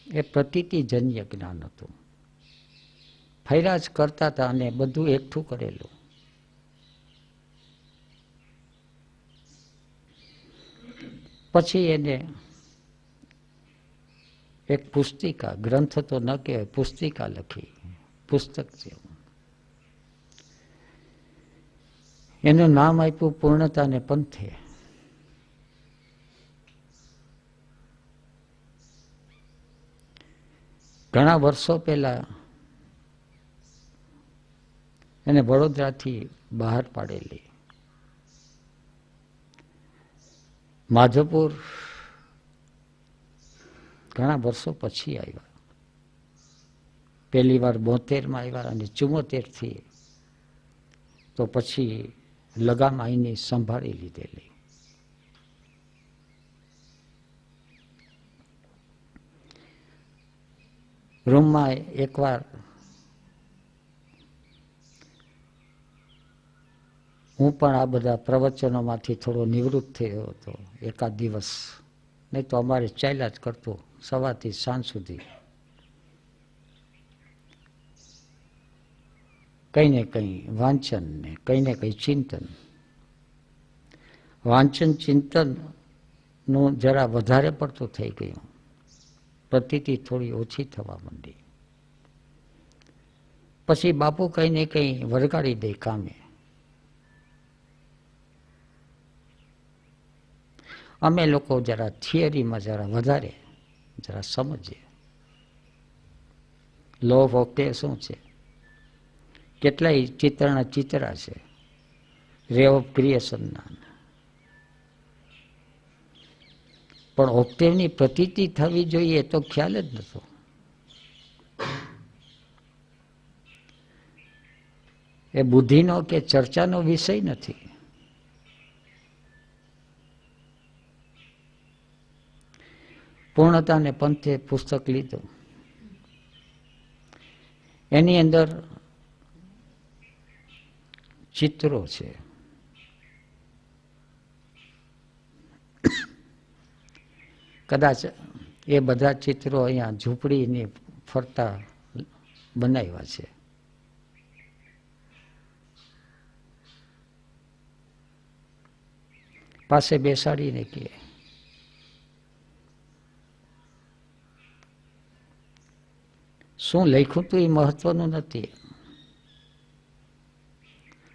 એ પ્રતીતિજન્ય જ્ઞાન હતું. ફૈરા જ કરતા હતા અને બધું એકઠું કરેલું. પછી એને એક પુસ્તિકા, ગ્રંથ તો ન કહેવાય, પુસ્તિકા લખી, પુસ્તક જેવું. એનું નામ આપ્યું પૂર્ણતાને પંથે. ઘણા વર્ષો પહેલા એને વડોદરાથી બહાર પાડેલી. માધવપુર ઘણા વર્ષો પછી આવ્યા. પહેલી વાર 72માં આવ્યા અને 74થી તો પછી લગામ આઈની સંભાળી લીધેલી. રૂમમાં એકવાર હું પણ આ બધા પ્રવચનોમાંથી થોડો નિવૃત્ત થયો હતો એકાદ દિવસ. નહીં તો અમારે ચાલ્યા જ કરતો સવારથી સાંજ સુધી. કંઈ ને કંઈ વાંચન ને કંઈ ને કંઈ ચિંતન. વાંચન ચિંતનનું જરા વધારે પડતું થઈ ગયું. પ્રતીતિ થોડી ઓછી થવા માંડી. પછી બાપુ કંઈ ને કંઈ વળગાડી દે કામે. અમે લોકો જરા થિયરીમાં જરા વધારે જરા સમજીએ. લો ઓફ ઓક્ટેવ શું છે, કેટલાય ચિત્રના ચિત્રા છે, રે ઓફ ક્રિએશનના. પણ ઓક્ટેવની પ્રતીતિ થવી જોઈએ તો ખ્યાલ જ નહોતો. એ બુદ્ધિનો કે ચર્ચાનો વિષય નથી. પૂર્ણતાને પંથે પુસ્તક લીધું. એની અંદર ચિત્રો છે. કદાચ એ બધા ચિત્રો અહીંયા ઝૂંપડીની ફરતા બનાવ્યા છે. પાસે બેસાડીને કહે, શું લખ્યું તું એ મહત્વનું નથી.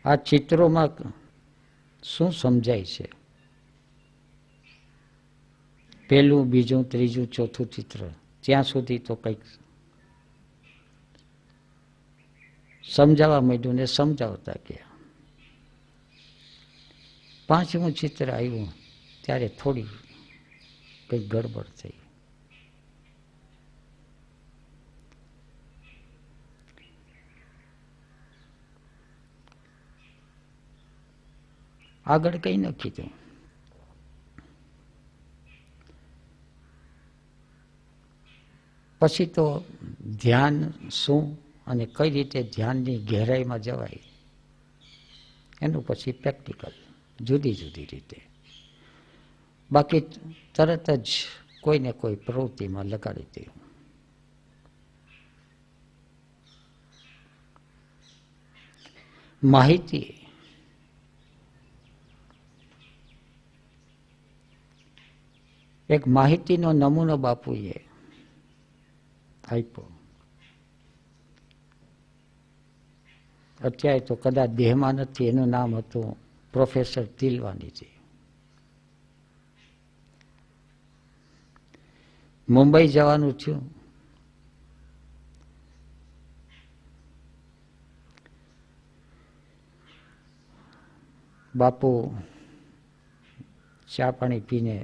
આ ચિત્રોમાં શું સમજાય છે. પહેલું, બીજું, ત્રીજું, ચોથું ચિત્ર, ત્યાં સુધી તો કંઈક સમજાવવા માંડ્યું ને સમજાવતા ગયા. પાંચમું ચિત્ર આવ્યું ત્યારે થોડી કંઈક ગડબડ થઈ. આગળ કંઈ ન કીધું. પછી તો ધ્યાન શું અને કઈ રીતે ધ્યાનની ગહેરાઈમાં જવાય એનું પછી પ્રેક્ટિકલ જુદી જુદી રીતે. બાકી તરત જ કોઈને કોઈ પ્રવૃત્તિમાં લગાડી દે. માહિતી એક માહિતીનો નમૂનો બાપુએ આપ્યો. અત્યારે તો કદાચ દેહમાં નથી. એનું નામ હતું પ્રોફેસર તિલવાનીજી. મુંબઈ જવાનું થયું. બાપુ ચા પાણી પીને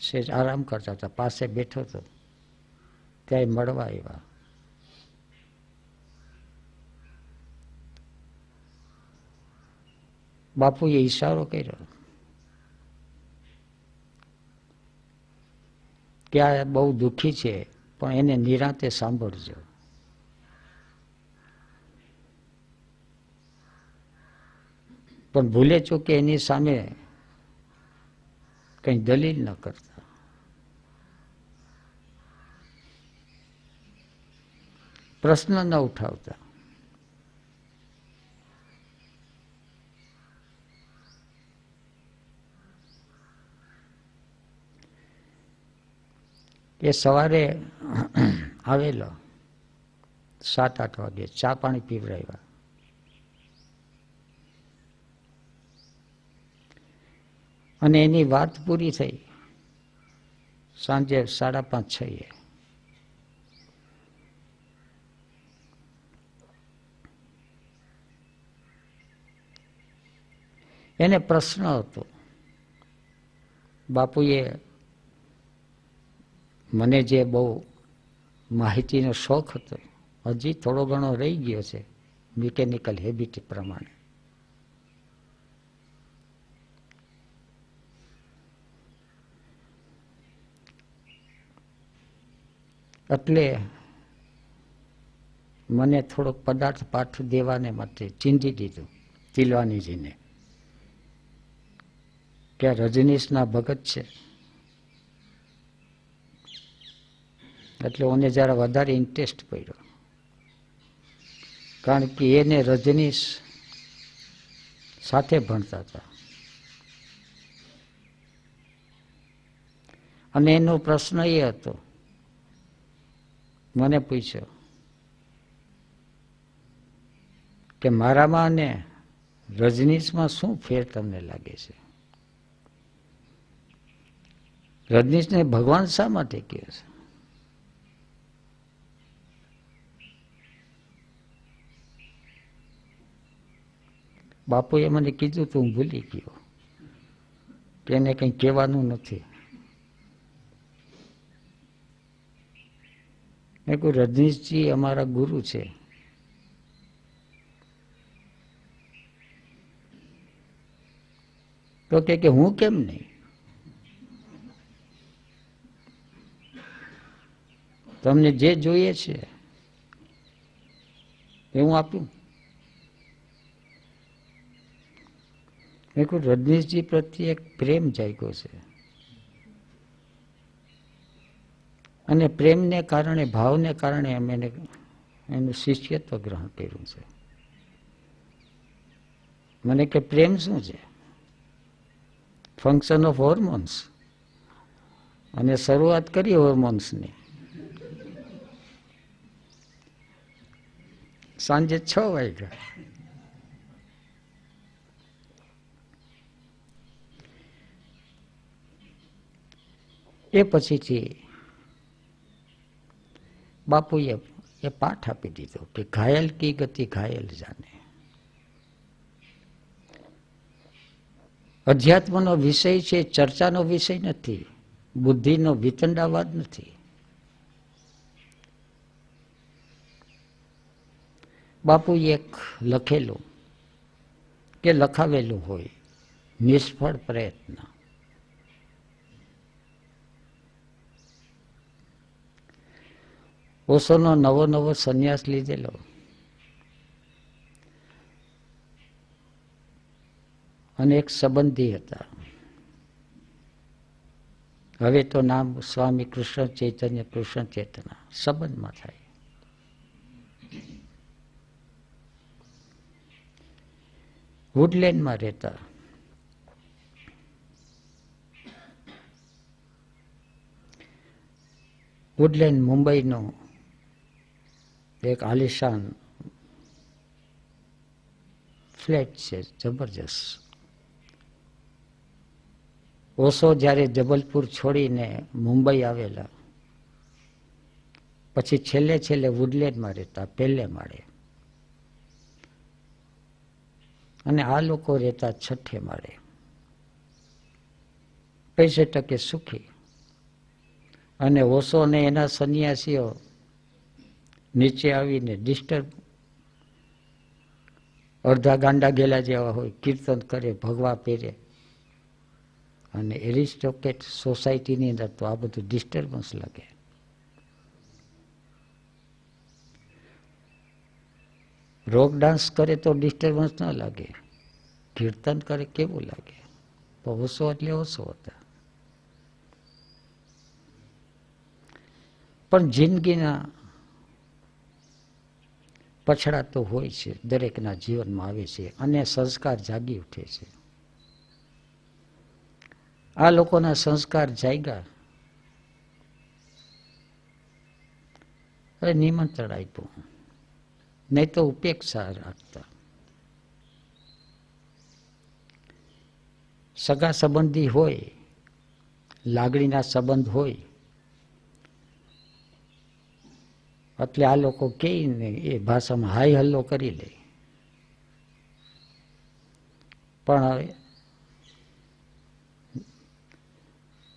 સેજ આરામ કરતા હતા. પાસે બેઠો હતો ત્યાં મળવા આવ્યા. બાપુએ ઈશારો કર્યો કે આ બહુ દુઃખી છે, પણ એને નિરાંતે સાંભળજો. પણ ભૂલે ચૂકે એની સામે કઈ દલીલ ન કરતા. પ્રશ્ન ન ઉઠાવતા. એ સવારે આવેલો 7-8 વાગે, ચા પાણી પીવડાવ્યા. અને એની વાત પૂરી થઈ સાંજે 5:30-6. એને પ્રશ્ન હતો. બાપુએ મને જે બહુ માહિતીનો શોખ હતો, હજી થોડો ઘણો રહી ગયો છે મિકેનિકલ હેબિટ પ્રમાણે. એટલે મને થોડોક પદાર્થ પાઠ દેવાને માટે ચીંધી દીધું તિલવાનીજીને કે રજનીશના ભગત છે. એટલે મને જરા વધારે ઇન્ટરેસ્ટ પડ્યો, કારણ કે એને રજનીશ સાથે ભણતા હતા. અને એનો પ્રશ્ન એ હતો, મને પૂછ્યો કે મારામાં અને રજનીશમાં શું ફેર તમને લાગે છે? રજનીશને ભગવાન શા માટે કહે છે? બાપુએ મને કીધું તો હું ભૂલી ગયો કે એને કંઈ કહેવાનું નથી. મેં કહ્યું રજનીશજી અમારા ગુરુ છે. તો કે હું કેમ નહીં? તમને જે જોઈએ છે એ હું આપું. મેં કહ્યું રજનીશજી પ્રત્યે એક પ્રેમ જાગ્યો છે, અને પ્રેમને કારણે, ભાવને કારણે અમે એનું શિષ્યત્વ ગ્રહણ કર્યું છે. મને કે પ્રેમ શું છે? Function of hormones. અને શરૂઆત કરી હોર્મોન્સની સાંજે 6 વાગ્યા. એ પછીથી બાપુએ એ પાઠ આપી દીધો કે ઘાયલ કી ગતિ ઘાયલ જાને. અધ્યાત્મનો વિષય છે, ચર્ચાનો વિષય નથી, બુદ્ધિનો વિતંડાવાદ નથી. બાપુએ એક લખેલું કે લખાવેલું હોય, નિષ્ફળ પ્રયત્ન. ઓશોનો નવો સંન્યાસ લીધેલો, અને એક સંબંધી હતા. હવે તો નામ સ્વામી કૃષ્ણ ચૈતન્ય, કૃષ્ણ ચેતના સંબંધમાં થાય. વુડલેન્ડમાં રહેતા. વુડલેન્ડ મુંબઈનો એક આલિશાન ફ્લેટ છે, જબરજસ્ત. ઓશો જ્યારે જબલપુર છોડીને મુંબઈ આવેલા, પછી છેલ્લે છેલ્લે વુડલેન્ડમાં રહેતા, પહેલે માળે, અને આ લોકો રહેતા છઠ્ઠે માળે, પૈસે ટકે સુખી. અને ઓશો ને એના સંન્યાસીઓ નીચે આવીને ડિસ્ટર્બ, અડધા ગાંડા ગેલા જેવા હોય, કીર્તન કરે, ભગવા પહેરે, અને એરિસ્ટોક્રેટ સોસાયટીની અંદર તો આ બધું ડિસ્ટર્બન્સ લાગે. રોક ડાન્સ કરે તો ડિસ્ટર્બન્સ ન લાગે, કીર્તન કરે કેવું લાગે. પણ ઓશો એટલે ઓશો હતા. પણ જિંદગીના પછડા તો હોય છે, દરેકના જીવનમાં આવે છે, અને સંસ્કાર જાગી ઉઠે છે. આ લોકોના સંસ્કાર જાગ્યા. હવે નિમંત્રણ આપ્યું, નહીં તો ઉપેક્ષા રાખતા. સગા સંબંધી હોય, લાગણીના સંબંધ હોય, એટલે આ લોકો કહે ને એ ભાષામાં હાય હલ્લો કરી લે. પણ હવે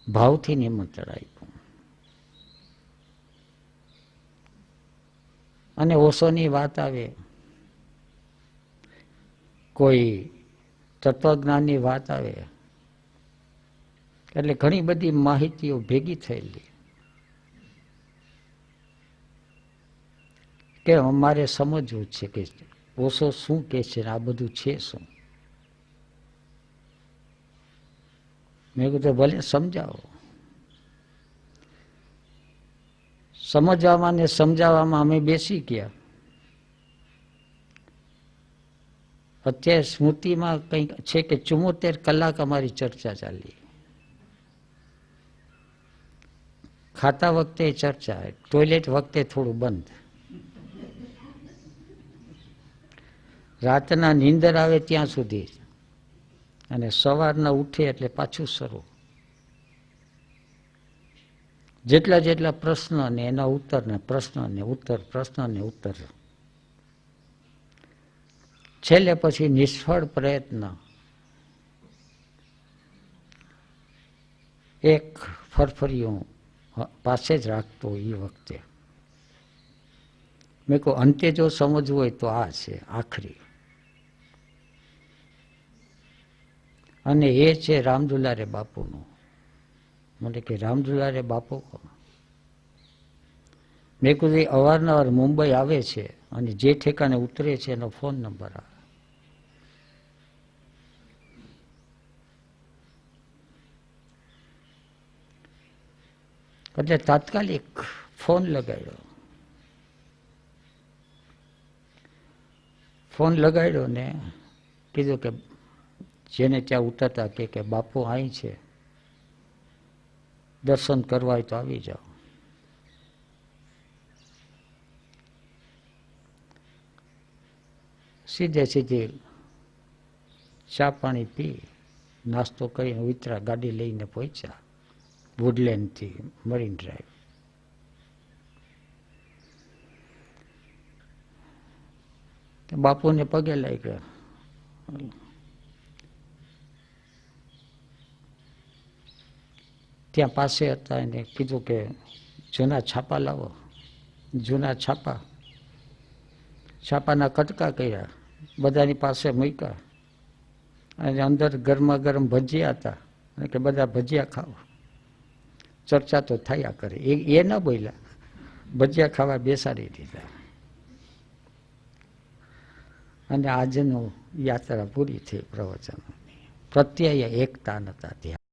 ભાવથી નિમંત્રણ આપ્યું. અને ઓશોની વાત આવે, કોઈ તત્વજ્ઞાનની વાત આવે, એટલે ઘણી બધી માહિતીઓ ભેગી થયેલી કે અમારે સમજવું છે કે ઓશો શું કહે છે ને આ બધું છે શું. મેં કીધું ભલે સમજાવો. સમજવામાં ને સમજાવવામાં અમે બેસી ગયા. અત્યારે સ્મૃતિમાં કંઈક છે કે 74 કલાક અમારી ચર્ચા ચાલી. ખાતા વખતે ચર્ચા, ટોયલેટ વખતે થોડું બંધ, રાતના નીંદર આવે ત્યાં સુધી, અને સવારના ઉઠે એટલે પાછું શરૂ. જેટલા જેટલા પ્રશ્ન ને એના ઉત્તર ને પ્રશ્ન ને ઉત્તર, પ્રશ્ન ને ઉત્તર. છેલ્લે પછી નિષ્ફળ પ્રયત્ન. એક ફરફરિયું પાસે જ રાખતો એ વખતે મેં કહું અંતે જો સમજવું હોય તો આ છે આખરી. અને એ છે રામદુલારે બાપુનું. મને કે રામદુલારે બાપુ કોણ? મેં કીધું અવારનવાર મુંબઈ આવે છે અને જે ઠેકાણે ઉતરે છે એનો ફોન નંબર આવે. એટલે તાત્કાલિક ફોન લગાડ્યો. ફોન લગાડ્યો ને કીધું કે જેને ત્યાં ઉતરતા કે બાપુ અહીં છે, દર્શન કરવા હોય તો આવી જાઓ. સીધે સીધી ચા પાણી પી, નાસ્તો કરીને ઉતરા, ગાડી લઈને પહોંચ્યા વુડલેન્ડથી મરીન ડ્રાઈવ. બાપુને પગે લાગ્યા. ત્યાં પાસે હતા એને કીધું કે જૂના છાપા લાવો. જૂના છાપા, છાપાના કટકા કર્યા, બધાની પાસે મૂક્યા, અને અંદર ગરમા ગરમ ભજીયા હતા, અને કે બધા ભજીયા ખાઓ. ચર્ચા તો થયા કરે. એ ન બોલ્યા, ભજીયા ખાવા બેસાડી દીધા. અને આજનું યાત્રા પૂરી થઈ પ્રવચનની. પ્રત્યય એકતા નતા ત્યાં.